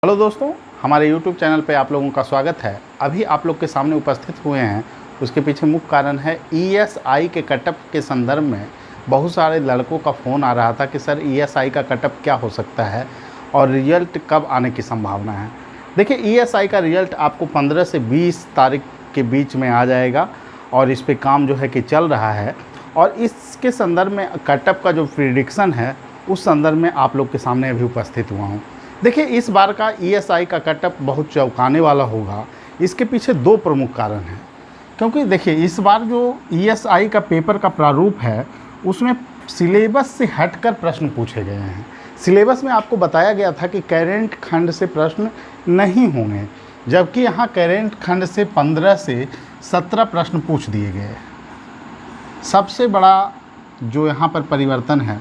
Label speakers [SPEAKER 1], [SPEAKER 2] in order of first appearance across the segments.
[SPEAKER 1] Hello दोस्तों, हमारे YouTube channel पे आप लोगों का स्वागत है। अभी आप लोग के सामने उपस्थित हुए हैं, उसके पीछे मुख्य कारण है ESI के कटअप के संदर्भ में बहुत सारे लड़कों का फ़ोन आ रहा था कि सर ESI का कटअप क्या हो सकता है और रिज़ल्ट कब आने की संभावना है। देखिए, ESI का रिज़ल्ट आपको 15 से 20 तारीख के बीच में आ जाएगा और इस पे काम जो है कि चल रहा है। और इसके संदर्भ में कटअप का जो प्रिडिक्शन है उस संदर्भ में आप लोग के सामने अभी उपस्थित हुआ हूँ। देखिए, इस बार का ESI का कटअप बहुत चौंकाने वाला होगा। इसके पीछे दो प्रमुख कारण हैं, क्योंकि देखिए इस बार जो ESI का पेपर का प्रारूप है उसमें सिलेबस से हटकर प्रश्न पूछे गए हैं। सिलेबस में आपको बताया गया था कि करेंट खंड से प्रश्न नहीं होंगे, जबकि यहाँ करेंट खंड से 15 से 17 प्रश्न पूछ दिए गए। सबसे बड़ा जो यहाँ पर परिवर्तन है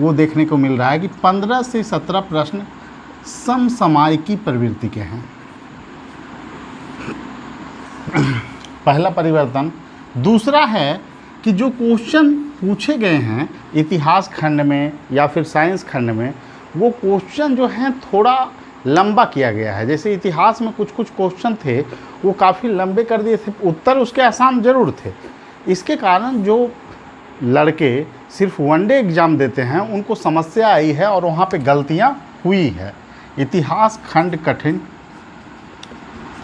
[SPEAKER 1] वो देखने को मिल रहा है कि 15 से 17 प्रश्न समसामयिकी प्रवृत्ति के हैं। पहला परिवर्तन। दूसरा है कि जो क्वेश्चन पूछे गए हैं इतिहास खंड में या फिर साइंस खंड में, वो क्वेश्चन जो हैं थोड़ा लंबा किया गया है। जैसे इतिहास में कुछ क्वेश्चन थे वो काफ़ी लंबे कर दिए थे, उत्तर उसके आसान ज़रूर थे। इसके कारण जो लड़के सिर्फ वनडे एग्ज़ाम देते हैं उनको समस्या आई है और वहाँ पे गलतियाँ हुई है। इतिहास खंड कठिन,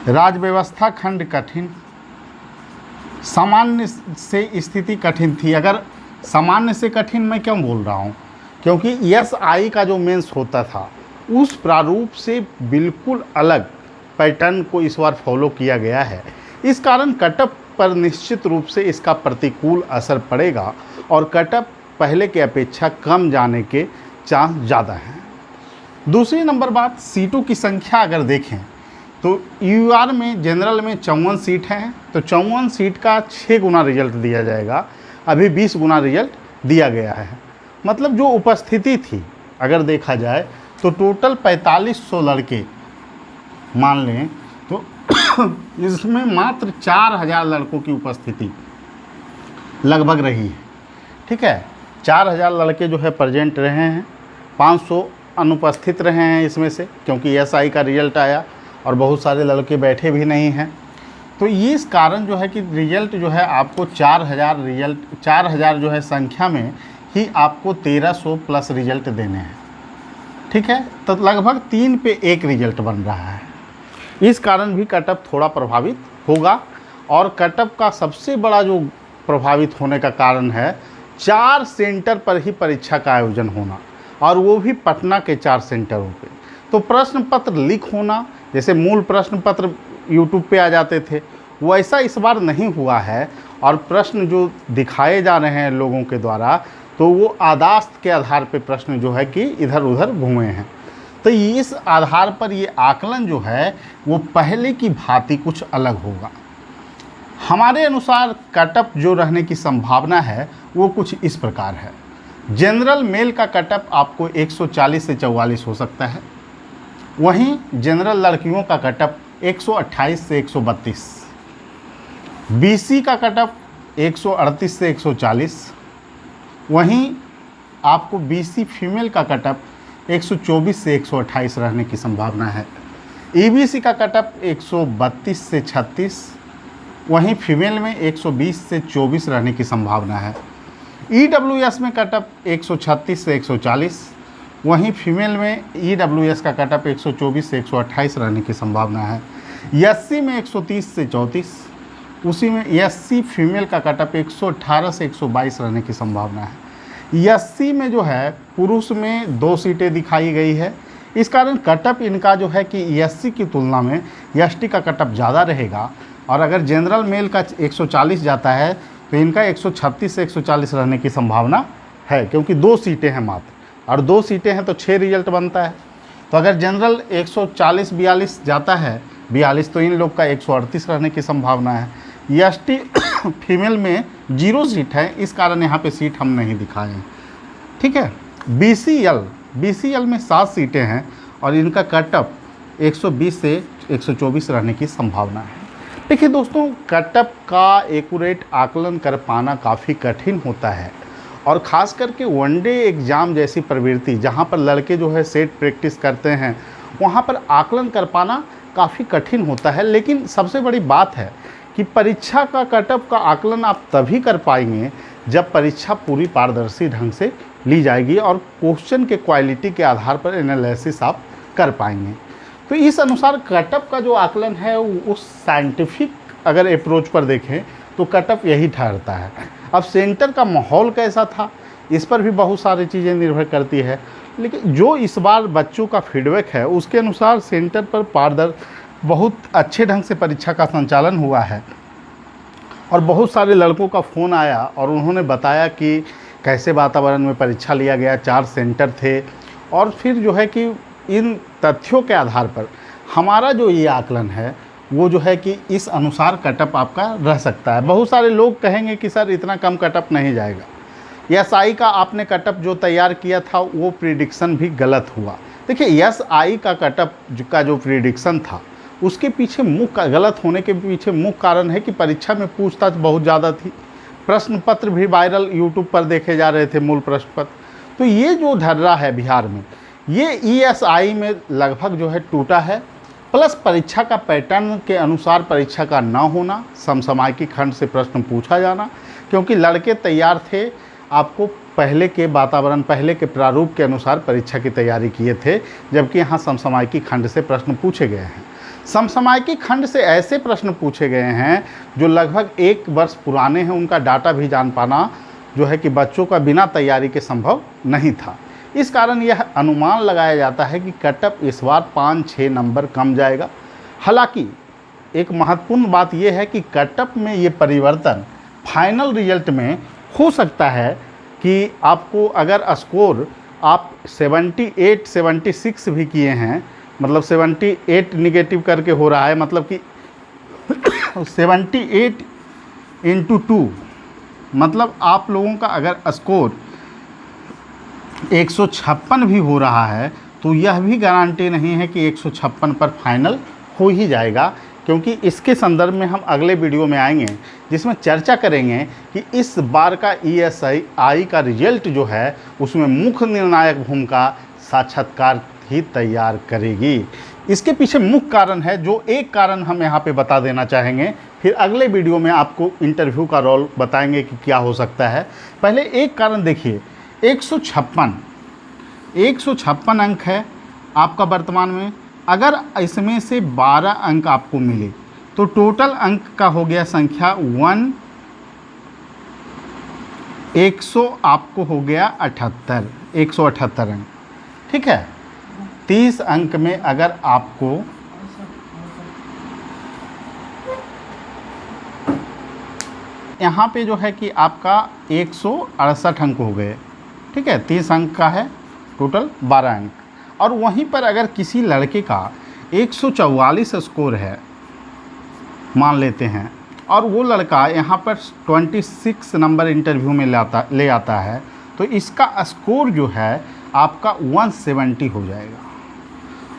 [SPEAKER 1] राज व्यवस्था खंड कठिन, सामान्य से स्थिति कठिन थी। अगर सामान्य से कठिन मैं क्यों बोल रहा हूँ, क्योंकि ESI का जो मेंस होता था उस प्रारूप से बिल्कुल अलग पैटर्न को इस बार फॉलो किया गया है। इस कारण कटअप पर निश्चित रूप से इसका प्रतिकूल असर पड़ेगा और कटअप पहले के अपेक्षा कम जाने के चांस ज़्यादा हैं। दूसरी नंबर बात, सीटों की संख्या अगर देखें तो UR में जनरल में 54 सीट हैं, तो 54 सीट का 6 गुना रिजल्ट दिया जाएगा। अभी 20 गुना रिजल्ट दिया गया है। मतलब जो उपस्थिति थी अगर देखा जाए तो टोटल 4500 लड़के मान लें तो इसमें मात्र 4000 लड़कों की उपस्थिति लगभग रही है। ठीक है, 4000 लड़के जो है प्रेजेंट रहे हैं, 500 अनुपस्थित रहे हैं इसमें से, क्योंकि ESI का रिजल्ट आया और बहुत सारे लड़के बैठे भी नहीं हैं। तो ये इस कारण जो है कि रिजल्ट जो है आपको 4000 जो है संख्या में ही आपको 1300 प्लस रिजल्ट देने हैं। ठीक है, तो लगभग 3 पे 1 रिजल्ट बन रहा है। इस कारण भी कटअप थोड़ा प्रभावित होगा। और कटअप का सबसे बड़ा जो प्रभावित होने का कारण है 4 सेंटर पर ही परीक्षा का आयोजन होना, और वो भी पटना के 4 सेंटरों पे। तो प्रश्न पत्र लीक होना, जैसे मूल प्रश्न पत्र यूट्यूब पे आ जाते थे वैसा इस बार नहीं हुआ है। और प्रश्न जो दिखाए जा रहे हैं लोगों के द्वारा तो वो आदास्त के आधार पे प्रश्न जो है कि इधर उधर घूमे हैं। तो इस आधार पर ये आकलन जो है वो पहले की भांति कुछ अलग होगा। हमारे अनुसार कटअप जो रहने की संभावना है वो कुछ इस प्रकार है। जनरल मेल का कटअप आपको 140 से 44 हो सकता है। वहीं जनरल लड़कियों का कटअप 128 से 132, BC का कटअप 138 से 140, वहीं आपको BC फीमेल का कटअप 124 से 128 रहने की संभावना है। EBC का कटअप 132 से 36, वहीं फीमेल में 120 से 24 रहने की संभावना है। EWS में कटअप 136 से 140, वहीं फीमेल में EWS का कटअप 124 से 128 रहने की संभावना है। SC में 130 से 34, उसी में SC फीमेल का कटअप 118 से 122 रहने की संभावना है। SC में जो है पुरुष में 2 सीटें दिखाई गई है। इस कारण कटअप इनका जो है कि SC की तुलना में ST का कटअप ज़्यादा रहेगा। और अगर जनरल मेल का 140 जाता है तो इनका 136 से 140 रहने की संभावना है, क्योंकि 2 सीटें हैं मात्र, और 2 सीटें हैं तो 6 रिजल्ट बनता है। तो अगर जनरल 140-42 जाता है 42, तो इन लोग का 138 रहने की संभावना है। ST फीमेल में 0 सीट है, इस कारण यहाँ पे सीट हम नहीं दिखाए हैं। ठीक है, BCL में 7 सीटें हैं और इनका कटअप 120 से 124 रहने की संभावना है। देखिए दोस्तों, कटअप का एक्यूरेट आकलन कर पाना काफ़ी कठिन होता है, और ख़ास करके वनडे एग्ज़ाम जैसी प्रवृत्ति जहाँ पर लड़के जो है सेट प्रैक्टिस करते हैं वहाँ पर आकलन कर पाना काफ़ी कठिन होता है। लेकिन सबसे बड़ी बात है कि परीक्षा का कटअप का आकलन आप तभी कर पाएंगे जब परीक्षा पूरी पारदर्शी ढंग से ली जाएगी और क्वेश्चन के क्वालिटी के आधार पर एनालिसिस आप कर पाएंगे। तो इस अनुसार कटअप का जो आकलन है उस साइंटिफिक अगर अप्रोच पर देखें तो कटअप यही ठहरता है। अब सेंटर का माहौल कैसा था इस पर भी बहुत सारी चीज़ें निर्भर करती है, लेकिन जो इस बार बच्चों का फीडबैक है उसके अनुसार सेंटर पर बहुत अच्छे ढंग से परीक्षा का संचालन हुआ है और बहुत सारे लड़कों का फ़ोन आया और उन्होंने बताया कि कैसे वातावरण में परीक्षा लिया गया, 4 सेंटर थे। और फिर जो है कि इन तथ्यों के आधार पर हमारा जो ये आकलन है वो जो है कि इस अनुसार कटअप आपका रह सकता है। बहुत सारे लोग कहेंगे कि सर इतना कम कटअप नहीं जाएगा, एसआई का आपने कटअप जो तैयार किया था वो प्रिडिक्शन भी गलत हुआ। देखिए एसआई का कटअप का जो प्रिडिक्शन था उसके पीछे मुख्य गलत होने के पीछे मुख्य कारण है कि परीक्षा में पूछताछ बहुत ज़्यादा थी, प्रश्न पत्र भी वायरल यूट्यूब पर देखे जा रहे थे, मूल प्रश्न पत्र। तो ये जो ढर्रा है बिहार में ये ईएसआई में लगभग जो है टूटा है, प्लस परीक्षा का पैटर्न के अनुसार परीक्षा का ना होना, समसामयिकी खंड से प्रश्न पूछा जाना, क्योंकि लड़के तैयार थे आपको पहले के वातावरण पहले के प्रारूप के अनुसार परीक्षा की तैयारी किए थे, जबकि यहाँ समसामयिकी खंड से प्रश्न पूछे गए हैं। समसामयिकी खंड से ऐसे प्रश्न पूछे गए हैं जो लगभग 1 वर्ष पुराने हैं, उनका डाटा भी जान पाना जो है कि बच्चों का बिना तैयारी के संभव नहीं था। इस कारण यह अनुमान लगाया जाता है कि कटअप इस बार 5-6 नंबर कम जाएगा। हालांकि एक महत्वपूर्ण बात यह है कि कटअप में ये परिवर्तन फाइनल रिजल्ट में हो सकता है कि आपको अगर स्कोर आप 78-76 भी किए हैं, मतलब 78 निगेटिव करके हो रहा है, मतलब कि 78 × 2 मतलब आप लोगों का अगर स्कोर 156 भी हो रहा है तो यह भी गारंटी नहीं है कि 156 पर फाइनल हो ही जाएगा, क्योंकि इसके संदर्भ में हम अगले वीडियो में आएंगे जिसमें चर्चा करेंगे कि इस बार का ईएसआई का रिजल्ट जो है उसमें मुख्य निर्णायक भूमिका साक्षात्कार ही तैयार करेगी। इसके पीछे मुख्य कारण है, जो एक कारण हम यहाँ पे बता देना चाहेंगे, फिर अगले वीडियो में आपको इंटरव्यू का रोल बताएंगे कि क्या हो सकता है। पहले एक कारण देखिए, 156 अंक है आपका वर्तमान में, अगर इसमें से 12 अंक आपको मिले तो टोटल अंक का हो गया संख्या 100 आपको हो गया 178 अंक, ठीक है। 30 अंक में अगर आपको यहाँ पे जो है कि आपका 168 अंक हो गए, ठीक है। 30 अंक का है टोटल 12 अंक, और वहीं पर अगर किसी लड़के का 144 स्कोर है मान लेते हैं, और वो लड़का यहाँ पर 26 नंबर इंटरव्यू में ले आता है, तो इसका स्कोर जो है आपका 170 हो जाएगा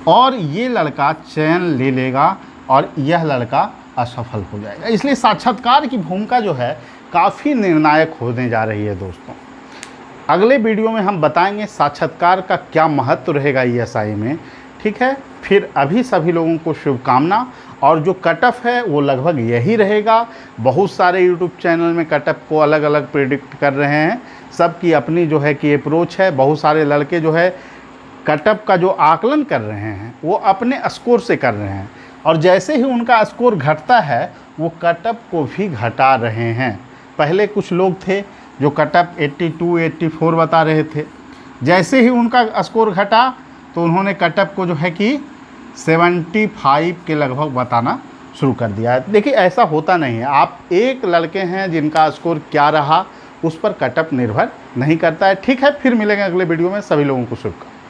[SPEAKER 1] और ये लड़का चयन ले लेगा और यह लड़का असफल हो जाएगा। इसलिए साक्षात्कार की भूमिका जो है काफ़ी निर्णायक होने जा रही है दोस्तों। अगले वीडियो में हम बताएंगे साक्षात्कार का क्या महत्व रहेगा ईएसआई में, ठीक है। फिर अभी सभी लोगों को शुभकामना, और जो कटअप है वो लगभग यही रहेगा। बहुत सारे यूट्यूब चैनल में कटअप को अलग अलग प्रेडिक्ट कर रहे हैं, सबकी अपनी जो है कि अप्रोच है। बहुत सारे लड़के जो है कटअप का जो आकलन कर रहे हैं वो अपने स्कोर से कर रहे हैं, और जैसे ही उनका स्कोर घटता है वो कटअप को भी घटा रहे हैं। पहले कुछ लोग थे जो कटअप 82-84 बता रहे थे, जैसे ही उनका स्कोर घटा तो उन्होंने कटअप को जो है कि 75 के लगभग बताना शुरू कर दिया है। देखिए ऐसा होता नहीं है, आप एक लड़के हैं जिनका स्कोर क्या रहा उस पर कटअप निर्भर नहीं करता है, ठीक है। फिर मिलेंगे अगले वीडियो में, सभी लोगों को शुभकामनाएं।